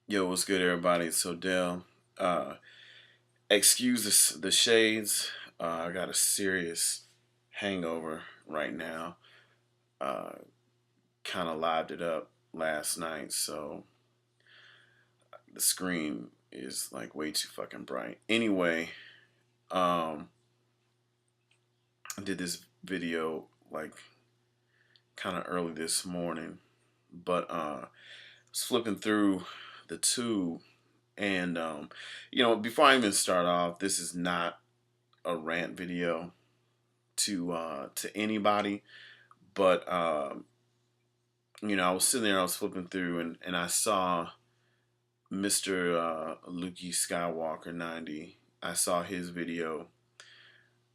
Yo, what's good, everybody? It's Odell. Uh, excuse the shades. I got a serious hangover right now. Uh, kind of lived it up last night, so the screen is like way too fucking bright. Anyway, um, I did this video like kind of early this morning, but I was flipping through the tube, and before I even start off, this is not a rant video to anybody, but I was sitting there, I was flipping through, and I saw Mr. Mrlukeskywalker90. I saw his video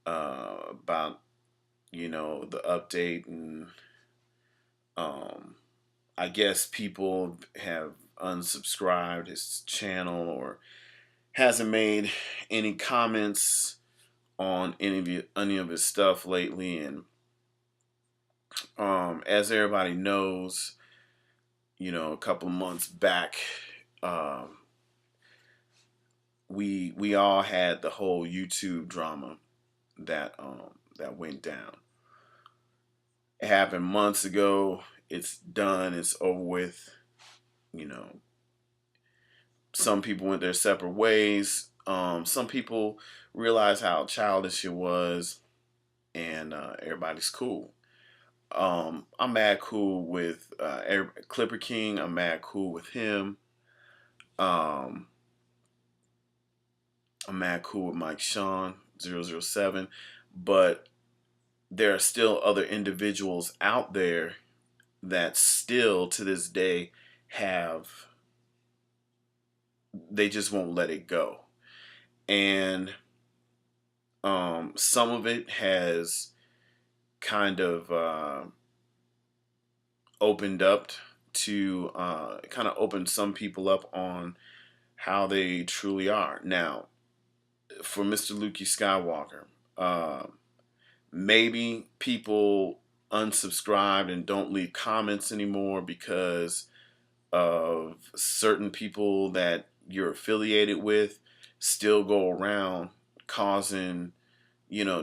about the update, and I guess people have unsubscribed his channel or hasn't made any comments on any of his stuff lately. And as everybody knows, a couple of months back, um, we all had the whole YouTube drama that went down. It happened months ago. It's done. It's over with. You know, some people went their separate ways. Some people realized how childish it was, and everybody's cool. I'm mad cool with Clipper King. I'm mad cool with him. Um, I'm mad cool with Mike Sean 007. But there are still other individuals out there that still to this day have, they just won't let it go. And some of it has kind of opened up to kind of opened some people up on how they truly are. Now, for Mr. Lukey Skywalker, maybe people unsubscribed and don't leave comments anymore because of certain people that you're affiliated with still go around causing,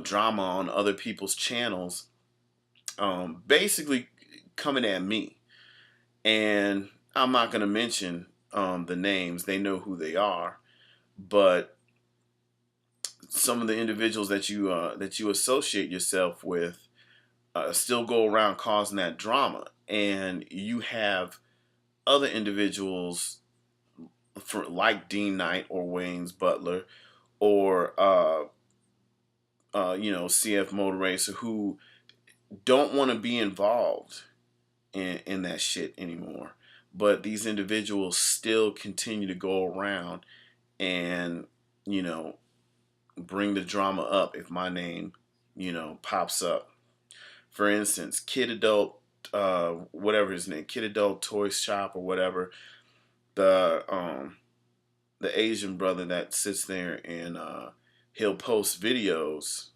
drama on other people's channels, basically coming at me. And I'm not going to mention the names. They know who they are. But some of the individuals that you associate yourself with still go around causing that drama. And you have other individuals like Dean Knight or Wayne's Butler or CF Motor Racer who don't want to be involved in that shit anymore. But these individuals still continue to go around and, bring the drama up if my name, pops up. For instance, Kid Adult, whatever his name, Kid Adult Toy Shop or whatever, the Asian brother that sits there and he'll post videos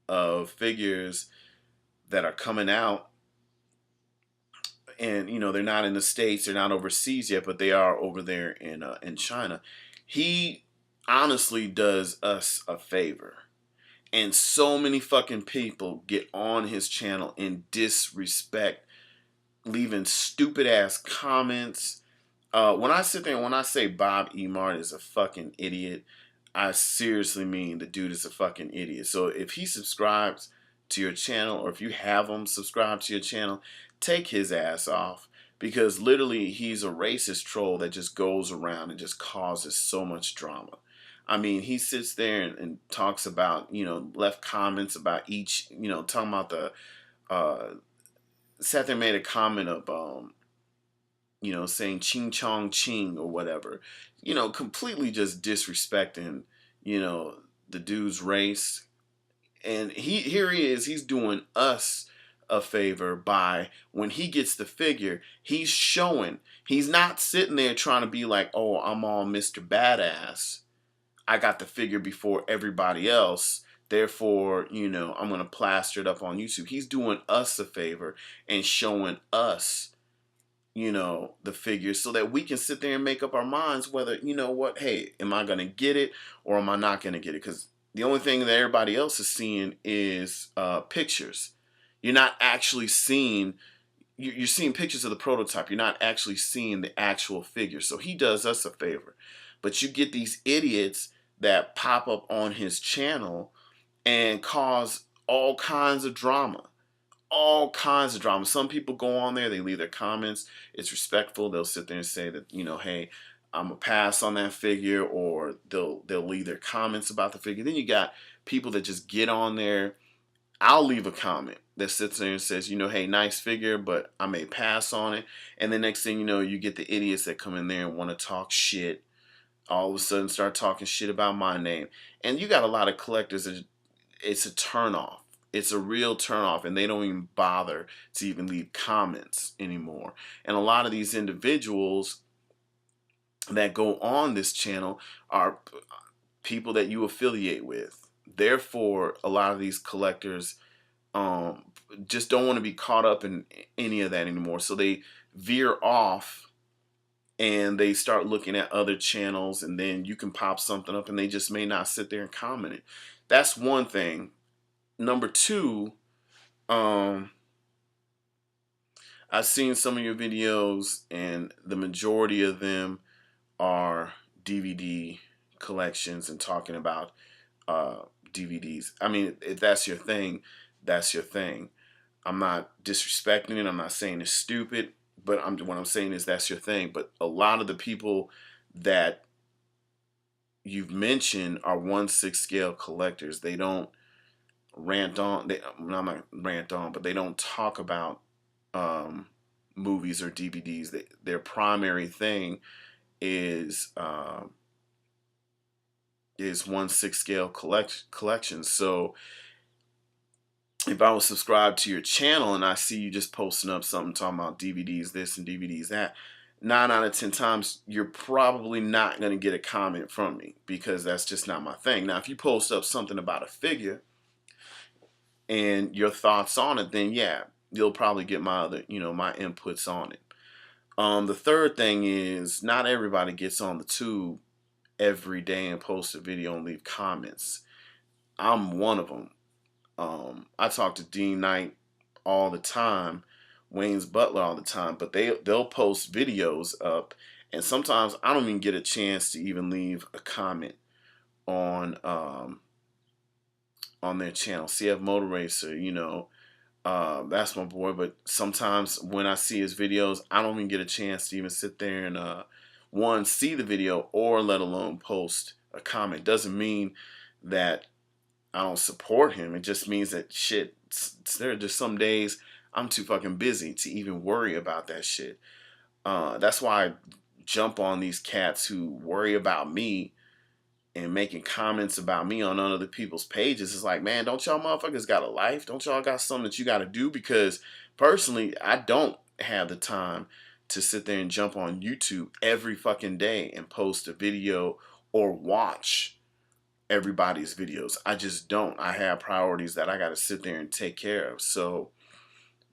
of figures that are coming out, and they're not in the States, they're not overseas yet, but they are over there in China. He honestly does us a favor, and so many fucking people get on his channel and disrespect, leaving stupid ass comments. When I sit there and when I say Bob E. Mart is a fucking idiot, I seriously mean the dude is a fucking idiot. So if he subscribes to your channel, or if you have him subscribe to your channel, take his ass off, because literally he's a racist troll that just goes around and just causes so much drama. I mean, he sits there and talks about, left comments about each, talking about sat there and made a comment of, saying ching chong ching or whatever, completely just disrespecting, the dude's race. And here he is, he's doing us a favor by, when he gets the figure, he's showing, he's not sitting there trying to be like, oh, I'm all Mr. Badass, I got the figure before everybody else, therefore, I'm going to plaster it up on YouTube. He's doing us a favor and showing us you know, the figures, so that we can sit there and make up our minds whether, you know what, hey, am I going to get it or am I not going to get it? Because the only thing that everybody else is seeing is pictures. You're not actually seeing, you're seeing pictures of the prototype. You're not actually seeing the actual figure. So he does us a favor. But you get these idiots that pop up on his channel and cause all kinds of drama. All kinds of drama. Some people go on there, they leave their comments. It's respectful. They'll sit there and say that, you know, hey, I'm gonna pass on that figure, or they'll leave their comments about the figure. Then you got people that just get on there. I'll leave a comment that sits there and says, you know, hey, nice figure, but I may pass on it. And the next thing you know, you get the idiots that come in there and want to talk shit. All of a sudden start talking shit about my name. And you got a lot of collectors that it's a turnoff. It's a real turnoff, and they don't even bother to even leave comments anymore. And a lot of these individuals that go on this channel are people that you affiliate with. Therefore, a lot of these collectors just don't want to be caught up in any of that anymore. So they veer off and they start looking at other channels, and then you can pop something up and they just may not sit there and comment it. That's one thing. Number two, I've seen some of your videos, and the majority of them are DVD collections and talking about DVDs. I mean, if that's your thing, that's your thing. I'm not disrespecting it. I'm not saying it's stupid, but what I'm saying is that's your thing. But a lot of the people that you've mentioned are 1/6 scale collectors. They don't rant on. I'm not rant on, but they don't talk about movies or DVDs. Their primary thing is 1/6 scale collections. So if I was subscribed to your channel and I see you just posting up something talking about DVDs this and DVDs that, 9 out of 10 times you're probably not going to get a comment from me, because that's just not my thing. Now, if you post up something about a figure and your thoughts on it, then yeah, you'll probably get my other, you know, my inputs on it. The third thing is, not everybody gets on the tube every day and posts a video and leave comments. I'm one of them. I talk to Dean Knight all the time, Wayne's Butler all the time, but they'll post videos up, and sometimes I don't even get a chance to even leave a comment on their channel. CF Motor Racer, you know, that's my boy. But sometimes when I see his videos, I don't even get a chance to even sit there and one, see the video, or let alone post a comment. Doesn't mean that I don't support him. It just means that shit, there are just some days I'm too fucking busy to even worry about that shit. That's why I jump on these cats who worry about me and making comments about me on other people's pages. It's like, man, don't y'all motherfuckers got a life? Don't y'all got something that you got to do? Because personally, I don't have the time to sit there and jump on YouTube every fucking day and post a video or watch everybody's videos. I just don't. I have priorities that I got to sit there and take care of. So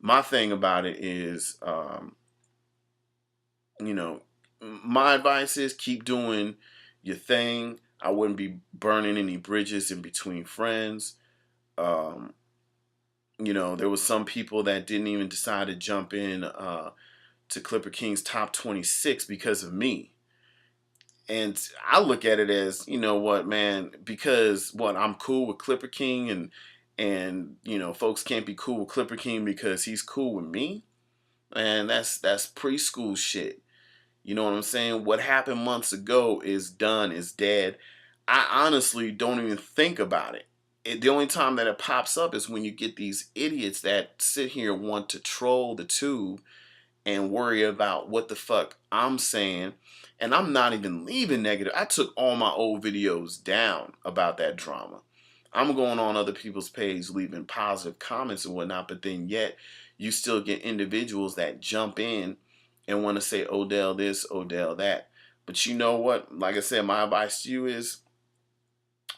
my thing about it is, you know, my advice is keep doing your thing. I wouldn't be burning any bridges in between friends. Um, you know, there was some people that didn't even decide to jump in to Clipper King's top 26 because of me. And I look at it as, you know what, man, because what, I'm cool with Clipper King, and you know, folks can't be cool with Clipper King because he's cool with me. And that's preschool shit. You know what I'm saying? What happened months ago is done, is dead. I honestly don't even think about it. The only time that it pops up is when you get these idiots that sit here and want to troll the tube and worry about what the fuck I'm saying. And I'm not even leaving negative. I took all my old videos down about that drama. I'm going on other people's pages leaving positive comments and whatnot, but then yet you still get individuals that jump in and want to say Odell this, Odell that. But you know what? Like I said, my advice to you is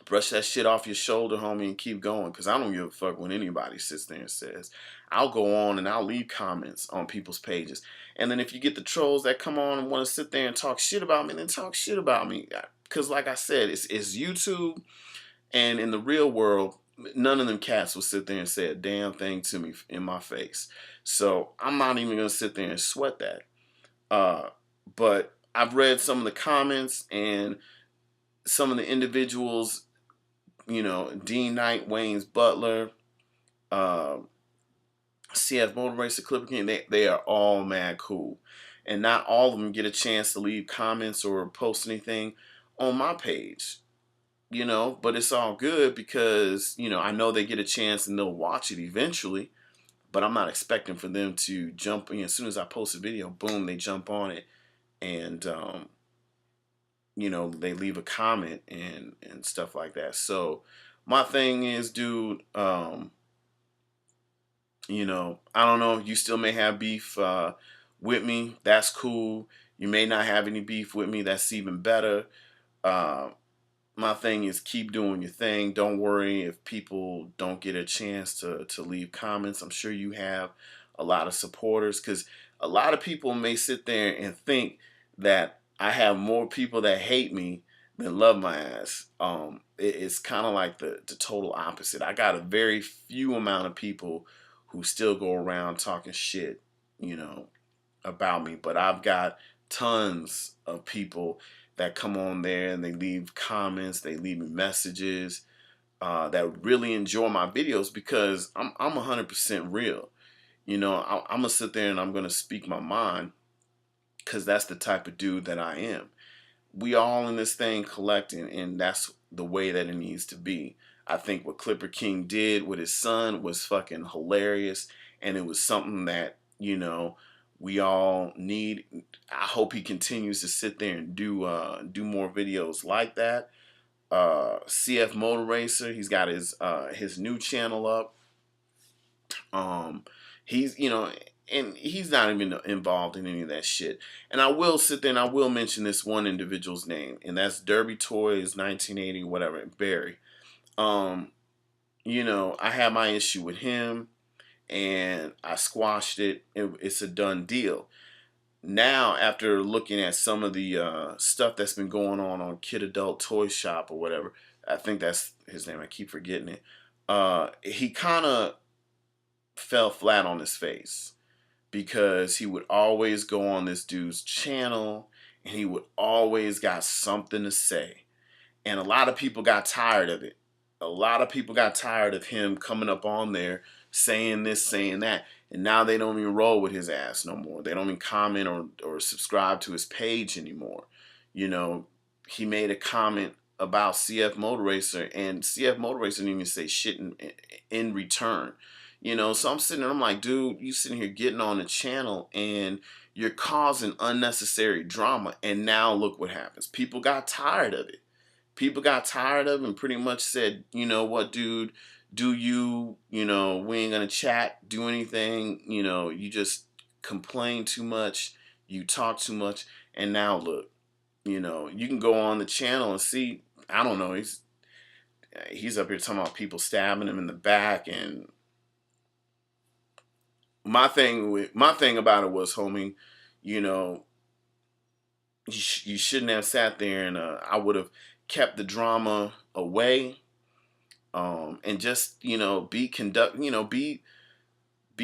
brush that shit off your shoulder, homie, and keep going. Because I don't give a fuck when anybody sits there and says. I'll go on and I'll leave comments on people's pages. And then if you get the trolls that come on and want to sit there and talk shit about me, then talk shit about me. Because like I said, it's YouTube, and in the real world, none of them cats will sit there and say a damn thing to me in my face. So I'm not even going to sit there and sweat that. But I've read some of the comments, and some of the individuals, Dean Knight, Wayne's Butler, uh, CF Motor Racer, Clipper King, they are all mad cool. And not all of them get a chance to leave comments or post anything on my page, but it's all good because, I know they get a chance and they'll watch it eventually, but I'm not expecting for them to jump in. As soon as I post a video, boom, they jump on it, and, they leave a comment and stuff like that. So my thing is, dude, I don't know. You still may have beef with me. That's cool. You may not have any beef with me. That's even better. Uh, my thing is, keep doing your thing. Don't worry if people don't get a chance to leave comments. I'm sure you have a lot of supporters, because a lot of people may sit there and think that I have more people that hate me than love my ass. It's kind of like the total opposite. I got a very few amount of people who still go around talking shit, about me. But I've got tons of people that come on there and they leave comments, they leave me messages, that really enjoy my videos, because I'm 100% real. I'm gonna sit there and I'm gonna speak my mind, because that's the type of dude that I am. We all in this thing collecting, and that's the way that it needs to be. I think what Clipper King did with his son was fucking hilarious, and it was something that, we all need. I hope he continues to sit there and do more videos like that. CF Motor Racer, he's got his new channel up. He's and he's not even involved in any of that shit. And I will sit there and I will mention this one individual's name, and that's Derby Toys 1980, whatever, Barry. I had my issue with him, and I squashed it. It's a done deal. Now, after looking at some of the stuff that's been going on Kid Adult Toy Shop or whatever, I think that's his name. I keep forgetting it. He kind of fell flat on his face, because he would always go on this dude's channel and he would always got something to say. And a lot of people got tired of it. A lot of people got tired of him coming up on there saying this, saying that. And now they don't even roll with his ass no more. They don't even comment or subscribe to his page anymore. He made a comment about CF Motor Racer, and CF Motor Racer didn't even say shit in return. So I'm sitting there, I'm like, dude, you sitting here getting on the channel and you're causing unnecessary drama. And now look what happens. People got tired of it. People got tired of it and pretty much said, you know what, dude, we ain't gonna chat, do anything, you just complain too much, you talk too much. And now look, you can go on the channel and see, I don't know, he's up here talking about people stabbing him in the back. And my thing about it was, homie, you shouldn't have sat there, and I would have kept the drama away, and just be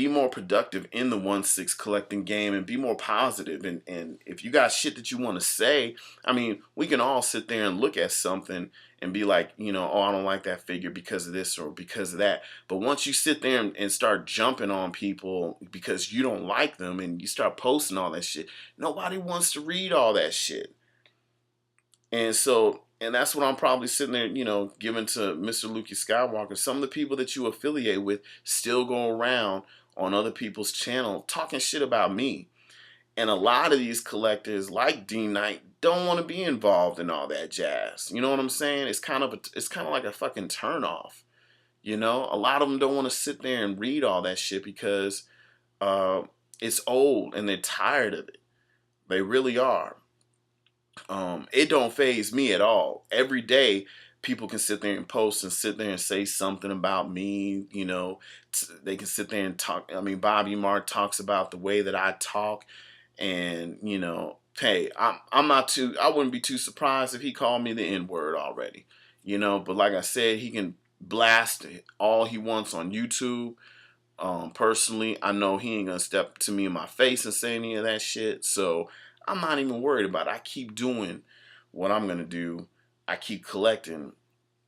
more productive in the 1/6 collecting game, and be more positive. And if you got shit that you want to say, I mean, we can all sit there and look at something and be like, oh, I don't like that figure because of this or because of that. But once you sit there and start jumping on people because you don't like them, and you start posting all that shit, nobody wants to read all that shit. And that's what I'm probably sitting there, giving to Mrlukeskywalker. Some of the people that you affiliate with still go around on other people's channel talking shit about me. And a lot of these collectors, like D Knight, don't want to be involved in all that jazz. You know what I'm saying? It's kind of like a fucking turnoff. A lot of them don't want to sit there and read all that shit because it's old and they're tired of it. They really are. It don't faze me at all. Every day, people can sit there and post and sit there and say something about me. They can sit there and talk. I mean, Bobby Mark talks about the way that I talk, And, you know, hey, I wouldn't be too surprised if he called me the N-word already. You know, but like I said, he can blast all he wants on YouTube. Personally, I know he ain't gonna step to me in my face and say any of that shit. So I'm not even worried about it. I keep doing what I'm gonna do. I keep collecting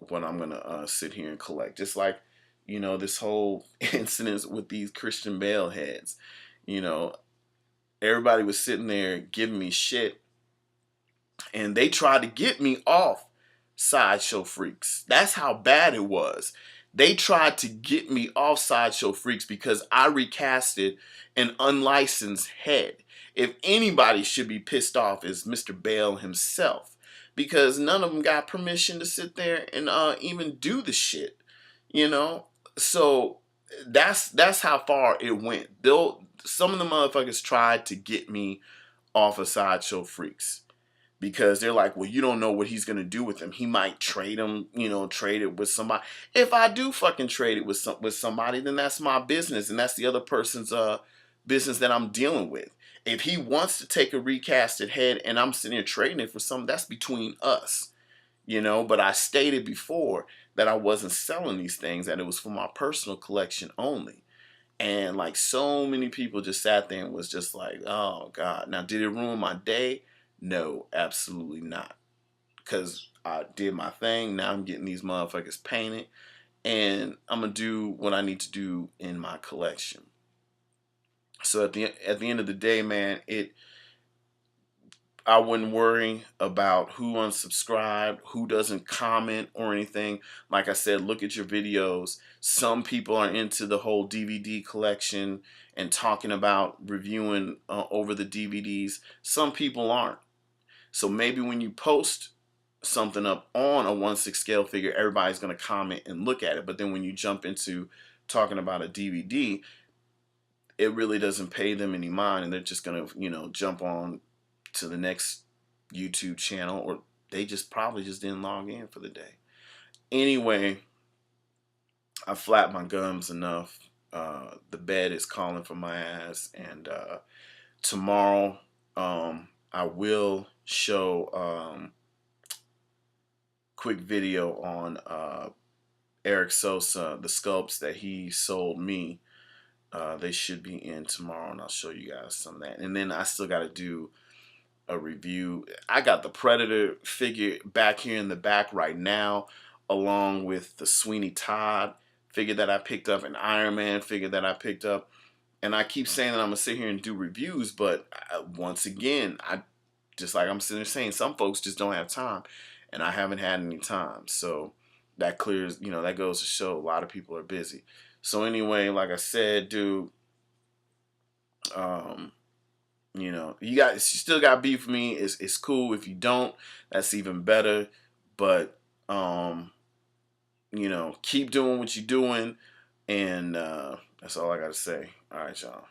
what I'm gonna sit here and collect. Just like, you know, this whole incident with these Christian Bale heads. You know, everybody was sitting there giving me shit, and they tried to get me off Sideshow Freaks. That's how bad it was. They tried to get me off Sideshow Freaks because I recasted an unlicensed head. If anybody should be pissed off, is Mr. Bale himself, because none of them got permission to sit there and even do the shit, you know. So that's how far it went. Some of the motherfuckers tried to get me off of Sideshow Freaks because they're like, well, you don't know what he's gonna do with him. He might trade him, you know, trade it with somebody. If I do fucking trade it with somebody, then that's my business, and that's the other person's business that I'm dealing with. If he wants to take a recasted head and I'm sitting here trading it for something, that's between us, you know. But I stated before that I wasn't selling these things, that it was for my personal collection only. And like so many people just sat there and was just like, oh God. Now, did it ruin my day? No, absolutely not. Because I did my thing. Now I'm getting these motherfuckers painted. And I'm going to do what I need to do in my collection. So at the end of the day, man, I wouldn't worry about who unsubscribed, who doesn't comment or anything. Like I said, look at your videos. Some people are into the whole DVD collection and talking about reviewing over the DVDs. Some people aren't. So maybe when you post something up on a 1/6 scale figure, everybody's going to comment and look at it. But then when you jump into talking about a DVD, it really doesn't pay them any mind, and they're just going to, you know, jump on to the next YouTube channel, or they just probably just didn't log in for the day. Anyway, I flapped my gums enough. The bed is calling for my ass, and tomorrow I will show quick video on Eric Sosa, the sculpts that he sold me. They should be in tomorrow, and I'll show you guys some of that. And then I still got to do a review. I got the Predator figure back here in the back right now, along with the Sweeney Todd figure that I picked up, an Iron Man figure that I picked up. And I keep saying that I'm going to sit here and do reviews, but once again, just like I'm sitting there saying, some folks just don't have time, and I haven't had any time. So that clears, you know, that goes to show a lot of people are busy. So anyway, like I said, dude, you know, you still got beef with me. It's cool. If you don't, that's even better. But you know, keep doing what you're doing, and that's all I gotta say. All right, y'all.